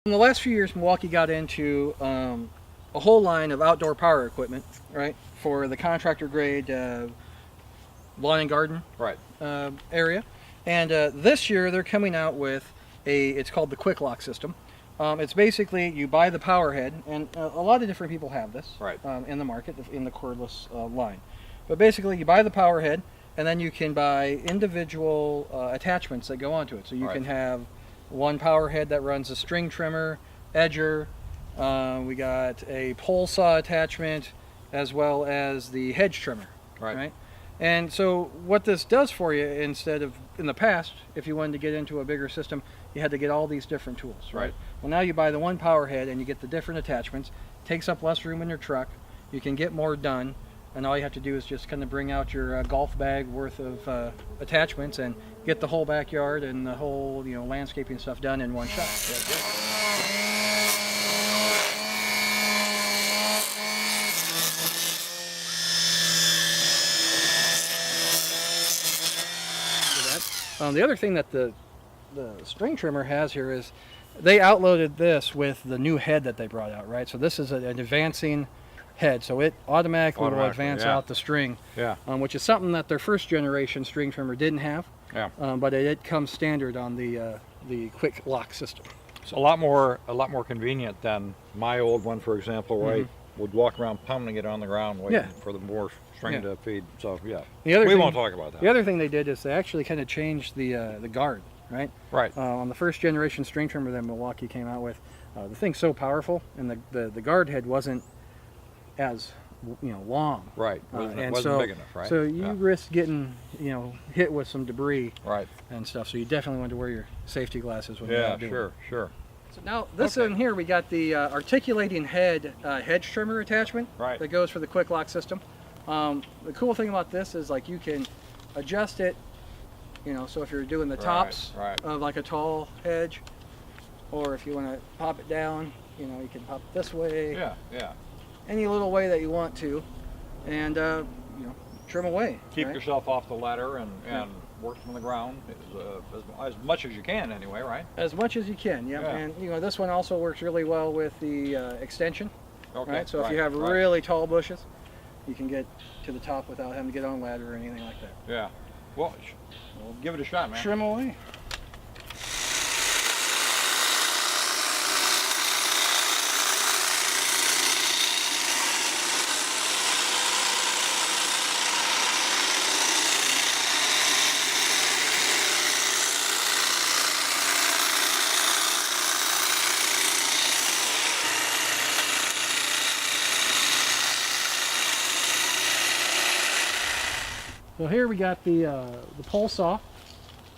In the last few years, Milwaukee got into a whole line of outdoor power equipment, right, for the contractor grade lawn and garden area. And this year they're coming out with it's called the Quick-Lok system. It's basically you buy the power head, and a lot of different people have this in the market, in the cordless line. But basically you buy the power head, and then you can buy individual attachments that go onto it. So you can have one power head that runs a string trimmer, edger, we got a pole saw attachment, as well as the hedge trimmer, right? And so what this does for you, instead of in the past, if you wanted to get into a bigger system, you had to get all these different tools, right? Well, now you buy the one power head and you get the different attachments. Takes up less room in your truck. You can get more done, and all you have to do is just kind of bring out your golf bag worth of attachments and get the whole backyard and the whole landscaping stuff done in one shot. The other thing that the string trimmer has here is they outloaded this with the new head that they brought out, right? So this is an advancing head, so it automatically will advance out the string, which is something that their first generation string trimmer didn't have. But it comes standard on the Quick-Lok system. It's a lot more convenient than my old one, for example, where I would walk around pounding it on the ground waiting for the more string to feed. So we won't talk about that. The other thing they did is they actually kind of changed the guard, right? On the first generation string trimmer that Milwaukee came out with, the thing's so powerful, and the guard head wasn't as long. Wasn't big enough, right? So you risk getting hit with some debris and stuff. So you definitely want to wear your safety glasses when you're out doing it. Sure. So now this in here, we got the articulating head hedge trimmer attachment that goes for the Quick-Lok system. The cool thing about this is like you can adjust it, so if you're doing the tops of like a tall hedge, or if you want to pop it down, you can pop it this way. Any little way that you want to, and trim away. Keep yourself off the ladder and work from the ground as much as you can, anyway, right? As much as you can, And this one also works really well with the extension. Right. So if you have really tall bushes, you can get to the top without having to get on a ladder or anything like that. Well, we'll give it a shot, man. Trim away. So here we got the pole saw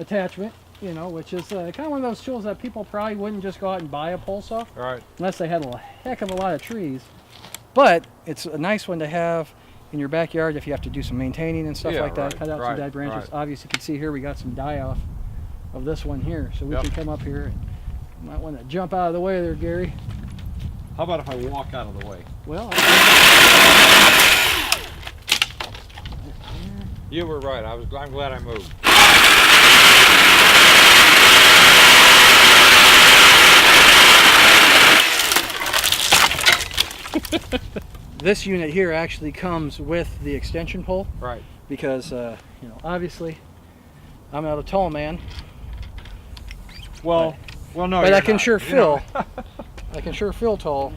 attachment, which is kind of one of those tools that people probably wouldn't just go out and buy a pole saw, unless they had a heck of a lot of trees. But it's a nice one to have in your backyard if you have to do some maintaining and stuff like that. Cut out some dead branches. Obviously, you can see here we got some die off of this one here, so we can come up here. And you might want to jump out of the way there, Gary. How about if I walk out of the way? Well. You were right. I'm glad I moved. This unit here actually comes with the extension pole. Because obviously I'm not a tall man. Well, no. But I can sure fill. I can sure feel tall.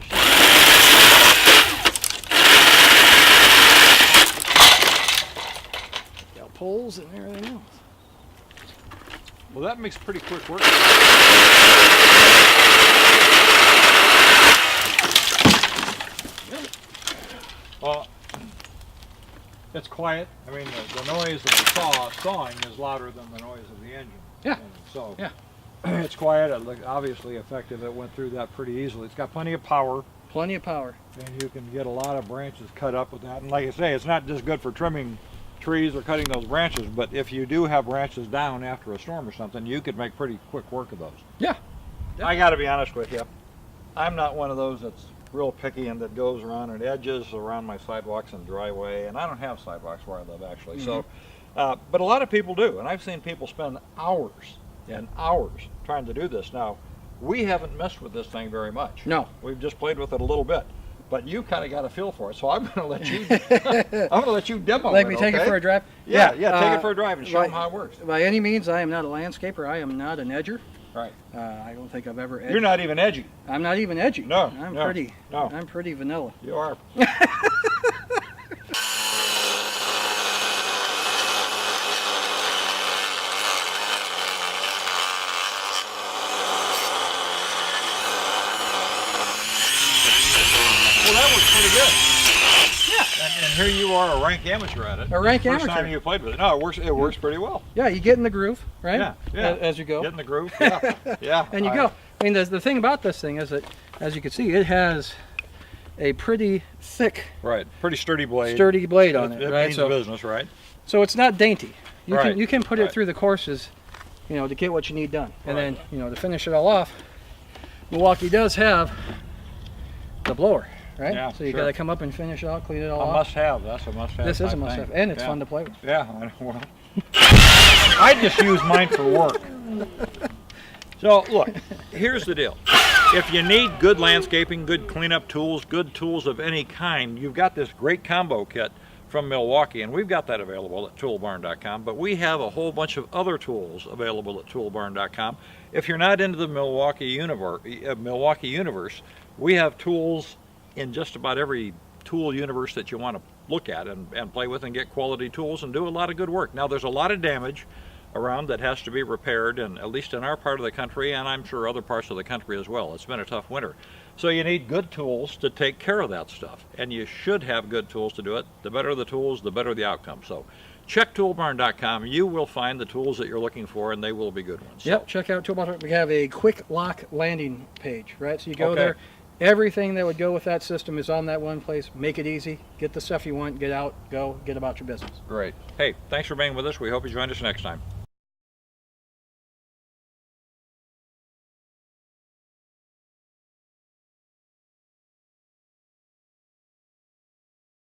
Poles and everything else. Well, that makes pretty quick work. Well, it's quiet. I mean, the noise of the sawing is louder than the noise of the engine. It's quiet. It looked obviously effective. It went through that pretty easily. It's got plenty of power. And you can get a lot of branches cut up with that. And like I say, it's not just good for trimming trees or cutting those branches, but if you do have branches down after a storm or something, you could make pretty quick work of those. I got to be honest with you, I'm not one of those that's real picky and that goes around at edges around my sidewalks and driveway, and I don't have sidewalks where I live actually. So but a lot of people do, and I've seen people spend hours and hours trying to do this. Now we haven't messed with this thing very much. No. We've just played with it a little bit. But you kind of got a feel for it, so I'm going to let you. I'm going to let you demo it. Let me take it for a drive. Yeah, take it for a drive and show them how it works. By any means, I am not a landscaper. I am not an edger. Right. I don't think I've ever edged. You're not even edgy. I'm not even edgy. No. I'm pretty vanilla. You are. Well, that works pretty good. Yeah. And here you are, a rank amateur at it. A rank amateur. First time you played with it. No, it works pretty well. Yeah, you get in the groove, right? Yeah. As you go. Get in the groove. Yeah. Yeah. And you go. I mean, the thing about this thing is that, as you can see, it has a pretty thick, pretty sturdy blade. On it, It right? means business, right? So it's not dainty. You can put it Right. through the courses, to get what you need done. And then, to finish it all off, Milwaukee does have the blower, right? Yeah, so you sure. got to come up and finish it all, clean it all A off. must-have. That's a must-have. This is a type must-have, thing. and it's fun to play with. Yeah. Well, I just use mine for work. So look, here's the deal. If you need good landscaping, good cleanup tools, good tools of any kind, you've got this great combo kit from Milwaukee, and we've got that available at Toolbarn.com, but we have a whole bunch of other tools available at Toolbarn.com. If you're not into the Milwaukee universe, we have tools in just about every tool universe that you want to look at and play with and get quality tools and do a lot of good work. Now, there's a lot of damage around that has to be repaired, and at least in our part of the country, and I'm sure other parts of the country as well. It's been a tough winter. So you need good tools to take care of that stuff, and you should have good tools to do it. The better the tools, the better the outcome. So check Toolbarn.com. You will find the tools that you're looking for, and they will be good ones. Yep, check out Toolbarn. We have a Quick-Lok landing page, right? So you go there. Everything that would go with that system is on that one place. Make it easy. Get the stuff you want. Get out. Go. Get about your business. Great. Hey, thanks for being with us. We hope you join us next time.